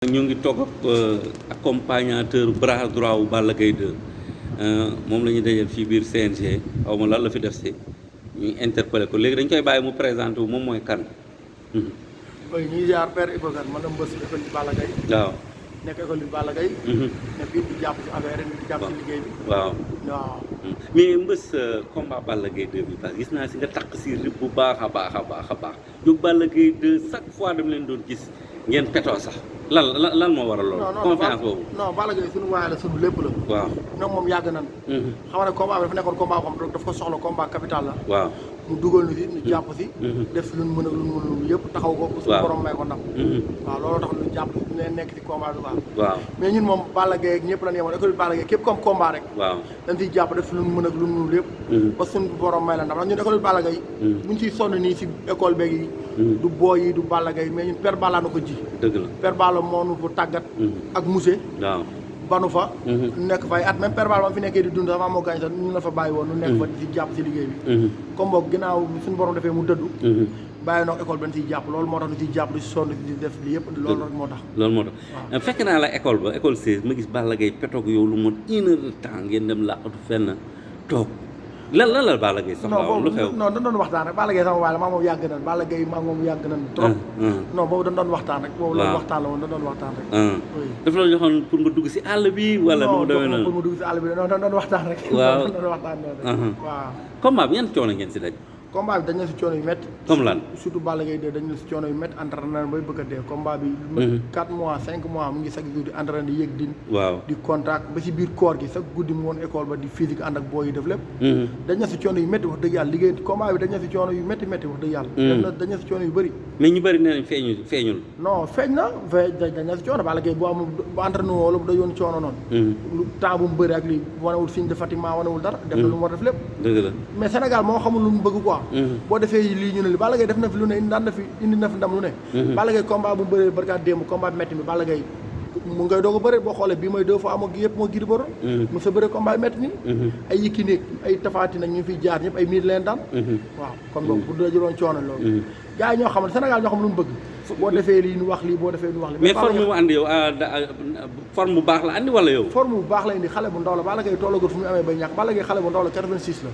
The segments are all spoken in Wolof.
ñu ngi toog ak accompagnateur bras droit wu Balla Gaye 2 moom la ñuy dajal fii biir CNG xaw ma lan la fi def si ñu interpellé ko léegi dañ koy bàyyi mu présenté wu moom mooy kan. mooy ñuy ziar père Iba Kane man la mbës école bi Balla Gaye. waaw nekk école bi Balla Gaye. ne fii di jàpp si affaire di jàpp si liggéey bi. waaw waaw. mais mbës combat Balla Gaye 2 bi parce que gis naa si nga takk si rib bu baax a baax a baax a baax jóg Balla Gaye 2 chaque fois dama leen doon gis ngeen petoo sax lan moo waral loolu. confiance boobu non Balla Gaye suñu waay la suñu lépp la. waaw ñoom moom yàgg nañ. xam nga ne combat bi dafa nekkoon combat boo xam daf ko soxla combat capital la. waaw mu dugal ni si ñu jàpp si. def si lu mu mën ak lu mu mënul yëpp taxaw ko. waaw suñu borom may ko ndam. waaw looloo tax ñu jàpp ñu leen nekk si combat bi waaw mais ñun moom Balla Gaye ak ñëpp lañ yemoon école bi Balla Gaye képp comme combat rek. waaw dañ siy jàpp def si lu mu mën ak lu mu mënul yëpp. ba suñu borom may la ndam ñun école bi Balla Gaye. buñ siy sonn nii si école beeg yi. du booy yi du Balla Gaye mais ñun père Balla na ko ji. dëgg la père Balla moo nu fa tàggat. ak musée. waaw banu fa. nekk fay at même père Balla ma fi nekkee di dund dafa moo gaañ sax ñu la fa bàyyi woon nu nekk fa di jàpp si liggéey bi. comme boog ginnaaw suñu borom defee mu dëddu. bàyyi noog école ba ñu siy jàpp loolu moo tax ñu siy jàpp di sonn di def li yëpp loolu rek moo tax. loolu moo tax fekk naa la école ba école 16 ma gis Balla Gaye petoog yow lu mot 1 heure de temps ngeen dem làqatu fenn toog lan la Balla Gaye soxla woon lu xew. non dañ doon waxtaan rek Balla Gaye sama waay la maa moom yàgg nañ Balla Gaye maa moom yàgg nañ trop. non boobu dañ doon waxtaan rek. boobu loolu waxtaan la woon dañ doon waxtaan rek. dafa la joxoon pour nga dugg si àll bi wala nu mu demee noonu. non pour mu dugg si àll bi non dañ doon waxtaan rek. waaw dañ doon waxtaan noonu rek. waaw. combat bi yan coono ngeen si daj. combat bi dañ na si coono yu métti. comme lan surtout Balla Gaye 2 dañ na si coono yu métti entraîné na bay bëgg a dee combat bi. 4 mois 5 mois mu ngi chaque jour di entraîné di yëg waaw di contact ba si biir koor gi chaque guddi mu woon école ba di physique ànd ak booy yi def lépp. dañ na si coono yu métti wax dëgg yàlla liggéey combat bi dañ na si coono yu métti wax dëgg yàlla. dañ na si coono yu bëri. mais ñu bëri nee nañ feeñul. non feeñ na dañ na si coono Balla Gaye bu amul bu entraîné wala bu dajoon coono noonu. lu temps bu mu bëri ak li wanewul signe de fatiguement wanewul dara. def na lu mu war def lépp. dëgg la mais Sénégal moo xamul lu mu bëgg quoi. boo defee lii ñu ne li Balla Gaye def na fi lu ne indi na fi ndam lu ne. Balla Gaye combat bu mu bëree barkaat démb combat bi métti mi Balla Gaye mu ngay doog a bëri boo xoolee bii mooy 2 fois amoo yëpp moo Gris Bordeaux. mu sa bëre combat bi métti nii. ay Yékini ay Tapha Tine nag ñu fiy jaar ñëpp ay miir leen daan. waaw kon boog bu dajaloon coono loolu. gars yi ñoo xam ne Sénégal ñoo xam lu mu bëgg. boo defee lii nu wax lii boo defee nu wax lii. mais forme bu andi yow forme bu baax la andi wala yow. forme bu baax la indi xale bu ndaw la Balla Gaye tollagul fu mu amee bay ñàkk Balla Gaye xale bu ndaw la 86 la.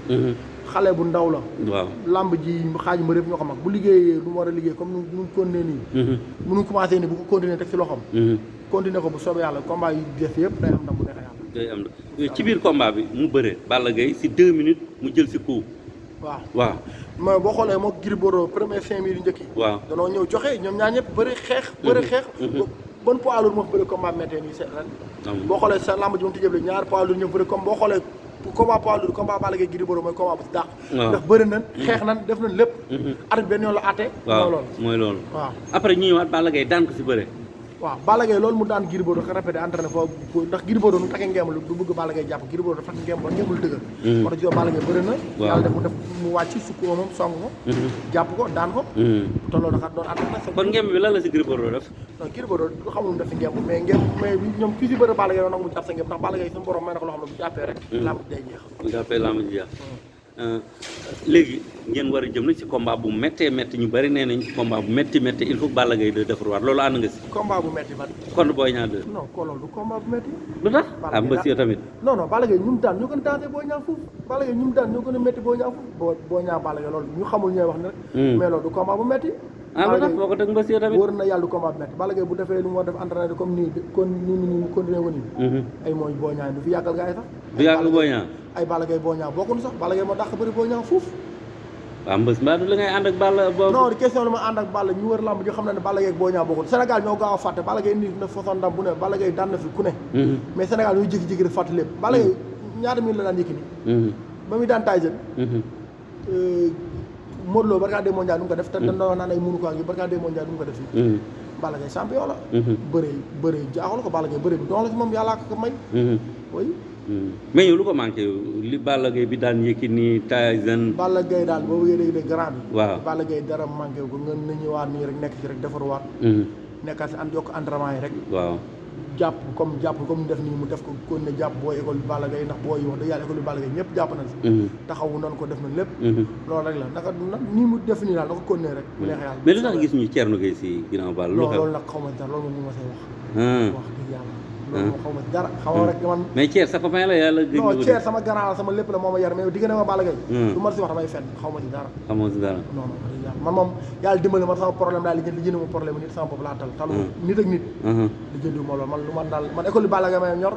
xale bu ndaw la. waaw lamb ji xaaju ma répp ñoo ko mag bu liggéeyee lu mu war a liggéey comme nu mu continuer nii. nu commencé nii bu ko continuer teg si loxoom. continuer ko bu soobee yàlla combat yi des yëpp day am ndam bu neexee yàlla. day am ndam ci biir combat bi mu bëree Balla Gaye si 2 minutes mu jël si coup. waaw mais boo xoolee moo Gris Bordeaux premier 5 minutes yu njëkk yi. waaw danoo ñëw joxe ñoom ñaar ñëpp bëri xeex. bon poids lourd moo fi bëri combat méttee nii seen ren. boo xoolee sa lamb ji moom tijjee ñaar poids lourd ñëw bëri comme boo xoolee combat poids lourd combat Balla Gaye Gris Bordeaux mooy combat bu si dàq. ndax bëri nañ xeex nañ def nañ lépp. arbitre benn yoon la àtte. waaw mooy loolu. waaw après ñu ñëwaat Balla Gaye daan ko si bëre. waaw Balla Gaye loolu mu daan Gris Bordeaux dafa répété entraîné foofu ndax Gris Bordeaux nu takkee ngeem du bëgg Balla Gaye jàpp Gris Bordeaux dafa takk ngeem ba ngeemul dëgër moo tax Balla Gaye bëri na yàlla def mu wàcc sukk moom song ko jàpp ko daan ko te loolu dafa doon entraîné kon ngeem bi lan la si Gris Bordeaux def non Gris Bordeaux du xamul mu def si ngeem mais ñoom kii si bëri Balla Gaye yoon nag mu jàpp sa ngeem ndax Balla Gaye suñu borom may na ko loo xam ne bu jàppee rek lamb day jeex bu jàppee lamb ji jeex léegi ngeen war a jëm nag ci combat bu méttee métti ñu bari nee nañ combat bu métti il faut Balla Gaye 2 defarwaat loolu ànd nga si. combat bu métti ban. kon Boy Niang 2. non ko loolu du combat bu métti. lu tax ah monsieur tamit. non Balla Gaye ñu mu daan ñoo gën a dansé Boy Niang foofu Balla Gaye ñu mu daan ñoo gën a métti Boy Niang foofu Boy Niang Balla Gaye loolu ñu xamul ñooy wax ne rek. mais loolu du combat bu métti. ah lu tax boo ko teg monsieur tamit. wóor na yàlla du combat bu métti Balla Gaye bu defee lu mu war def entraîné comme nii mu continué ko nii. ay mooy Boy Niang du fi yàggal gars yi sax. du yàggal Boy Niang. ay Balla Gaye Boy Niang bokkuñu sax Balla Gaye moo dàq bëri Boy Niang foofu. waaw mbës mbaa du la ngay ànd ak Balla boobu. non question la ma ànd ak Balla ñu wër lamb ji xam na ne Balla Gaye ak Boy Niang bokkul Sénégal ñoo gaaw a fàtte Balla Gaye indi na façon ndam bu ne Balla Gaye daan na fi ku ne. mais Sénégal ñuy jékki-jékki rek fàtte lépp Balla Gaye ñaata minute la daan Yékini. ba muy daan Tyson. Modou Lo barka des mondial nu mu ko def te dañ doon wax naan ay munu ko ak yi barka des mondial nu mu ko def fii. Balla Gaye champion la. bëree jaaxal ko Balla Gaye bëree bi doon la si moom yàllaa ko may. oui. mais yow lu ko manqué li Balla Gaye bi daan Yékini Tyson. Balla Gaye daal boo bëggee dégg grand bi. waaw Balla Gaye dara manqué ko nga ñëwaat nii rek nekk ci rek defarwaat. nekkaat si yokk entraînement yi rek. waaw jàpp comme ni def nii mu def ko kon ne jàpp booy école bi Balla Gaye ndax booy yi wax dëgg yàlla école bi Balla Gaye ñëpp jàpp nañ si taxawu nañ ko def nañ lépp loolu rek la naka nii mu def nii daal na ko continuer rek bu neex yàlla mais lu tax gis ñu Thierno Gueye si ginnaaw Balla lu xew loolu nag xaw ma si dara loolu moom mu ma say wax dëgg yàlla loolu moom xaw ma si dara xaw ma rek man mais Thier sa copain la yàlla gëj non Thier sama grand la sama lépp la moo ma yar mais diggante ma Balla Gaye lu ma si wax damay fenn xaw ma si dara xamoo si dara non non dëgg yàlla man moom yàlla dimbali man sama problème daal li jënd ma problème nit sama bopp laa talu nit ak nit li jëndi ma loolu man lu man daal man école bi Balla Gaye may ñor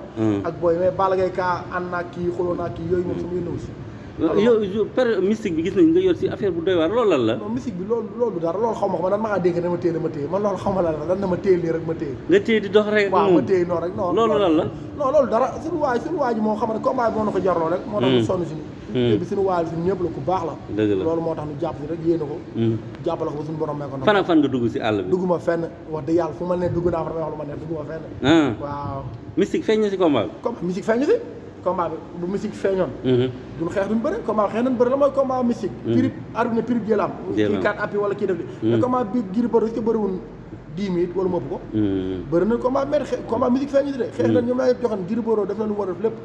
ak booy mais Balla Gaye kaa ànd naa kii xuloo naa kii yooyu moom sama yëndawu si yow per mystique bi gis nañ nga yor si affaire bu doy waar loolu lan la non mystique bi loolu du dara loolu xaw ma ko man dan maa dégg dama téye man loolu xaw ma lan la dan na ma téye nii rek ma téye nga téye di dox rek waaw ma téye noonu rek non loolu lan la non loolu dara suñu waay ji moo xam ne combat bi moo na ko jarloo rek moo tax mu sonn si ni bi suñu waay suñu ñëpp la ku baax la dëgg la loolu moo tax ñu jàpp si rek yéene ko jàppale ko ba suñu borom may ko fan ak fan nga dugg si àll bi dugguma fenn wax dëgg yàlla fu ma ne dugg naa fa damay wax lu ma ne dugguma fenn waaw mystique feeñ na si combat bi comme musique feeñ si combat bi bu musique feeñoon duñ xeex duñ bëri combat bi xeex nañ bëri la mooy combat mystique pirip arbitre ne pirip jëlaam kii 4 appuis wala kii def li mais combat bi Gris Bordeaux est-ce que bëriwul 10 minutes wala mu ëpp ko bëri nañ combat mais combat musique feeñ si de xeex nañ ñoom laa yëpp joxoon Gris Bordeaux def na lu mu war a def lépp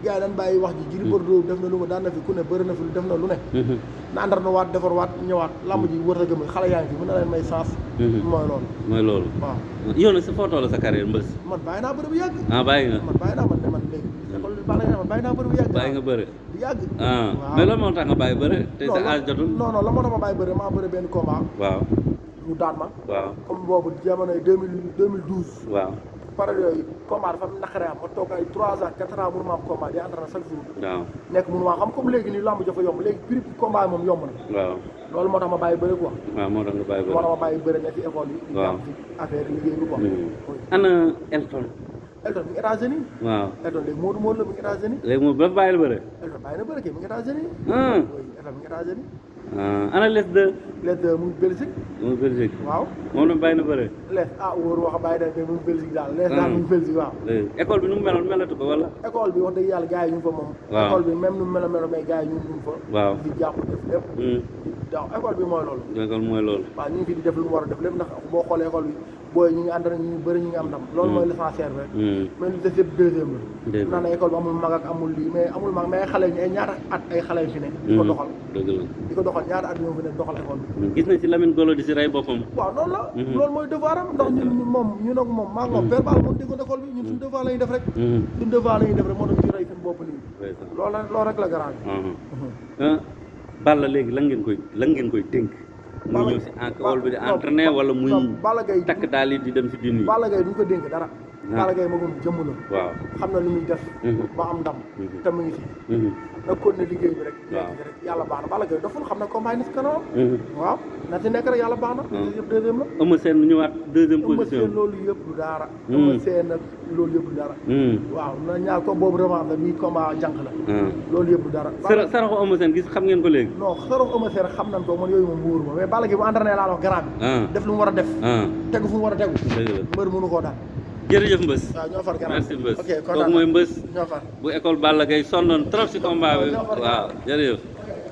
gars yi dañ bàyyi wax ji Gris Bordeaux def na lu mu daan na fi ku ne bëri na fi def na lu ne na àndar na waat defar waat ñëwaat lamb ji wër a gëm xale yaa ngi fi mën na leen may sens mooy loolu waaw yow nag sa photo la sa carrière mbës man bàyyi naa bëri bu yàgg bàyyi nga man bàyyi naa man léegi Balla Gaye man bàyyi naa bëri bu yàgg bàyyi nga bëri bu yàgg mais lan moo tax nga bàyyi bëri te sa âge jotul non la moo tax ma bàyyi bëri maa bëri benn combat waaw ñu daan ma waaw comme boobu jamonoy 2012 waaw pare yooyu combat dafa naqaree am ma toog ay 3 ans 4 ans mënu ma am combat di entraîné chaque jour waaw nekk mënu maa xam comme léegi nii lamb dafa yomb léegi prix combat moom yomb na waaw loolu moo tax ma bàyyi bëri quoi waaw moo tax nga bàyyi bëri moo tax ma bàyyi bëri nekk ci école yi di jàpp ci affaire liggéey bi quoi ana Elton mi ngi États-Unis waaw Elton léegi Modou la mi ngi États-Unis léegi moom dafa bàyyi la bëri Elton bàyyi na bëri kay mi ngi États-Unis Elton mi ngi États-Unis ana les deux mu ngi Belgique mu ngi Belgique waaw moom la bàyyi na bëri les wóor wax bàyyi na mais mu ngi Belgique daal les daal mu ngi Belgique waaw école bi nu mu meloon melatu ko wala école bi wax dëgg yàlla gars yi ñu ngi fa moom école bi même nu mu melo mais gars yi ñu ngi fa waaw di jàpp def lépp waaw école bi mooy loolu école mooy loolu waaw ñu ngi fi di def lu mu war a def lépp ndax boo xoolee école bi booy ñu ngi entraîné ñu bëri ñu ngi am ndam loolu mooy l'essentiel rek mais li des yëpp deuxième la naan école bi amul mag ak amul lii mais amul mag mais xale ñu ay ñaata at ay xale yu fi ne di ko doxal dëgg la di ko doxal ñaata at ñoo fi ne doxal école bi gis nañ ci Lamine Golo di si rey boppam waaw noonu la loolu mooy devoir am ndax ñun moom ñu nag moom maa ngi moom père Ball moom déggoon école bi ñun suñu devoir la ñuy def rek suñu devoir la ñuy def rek moo tax ñu rey seen bopp nii loolu rek la garage Balla léegi lan ngeen koy dénk mu ñëw si école bi di entraîné wala muy Balla Gaye takk daal yi di dem si dun yi Balla Gaye duñ ko dénk dara Balla Gaye magum jëmm la waaw xam na lu muy def ba am ndam te mu ngi si na kon ne liggéey bi rek nekk ci rek yàlla baax na Balla Gaye daful xam ne combat yi na si kanam waaw na ci nekk rek yàlla baax na yëpp deuxième la Eumeu Sène ñëwaat deuxième position Eumeu Sène loolu yëpp du dara Eumeu Sène nag loolu yëpp du dara waaw na ñaar ko boobu revanche la bii combat jànq la loolu yëpp du dara saraxu Eumeu Sène gis xam ngeen ko léegi non saraxu Eumeu Sène xam nañ ko man yooyu moom wóoru ma mais Balla Gaye bu entraîné laa wax garab bi def lu mu war a def tegu fu mu war a tegu mbër mënu koo daal jërëjëf Mbës waaw ñoo far garab merci Mbës ok kooku mooy Mbës ñoo far bu école Balla Gaye sonnoon trop si combat bi waaw jërëjëf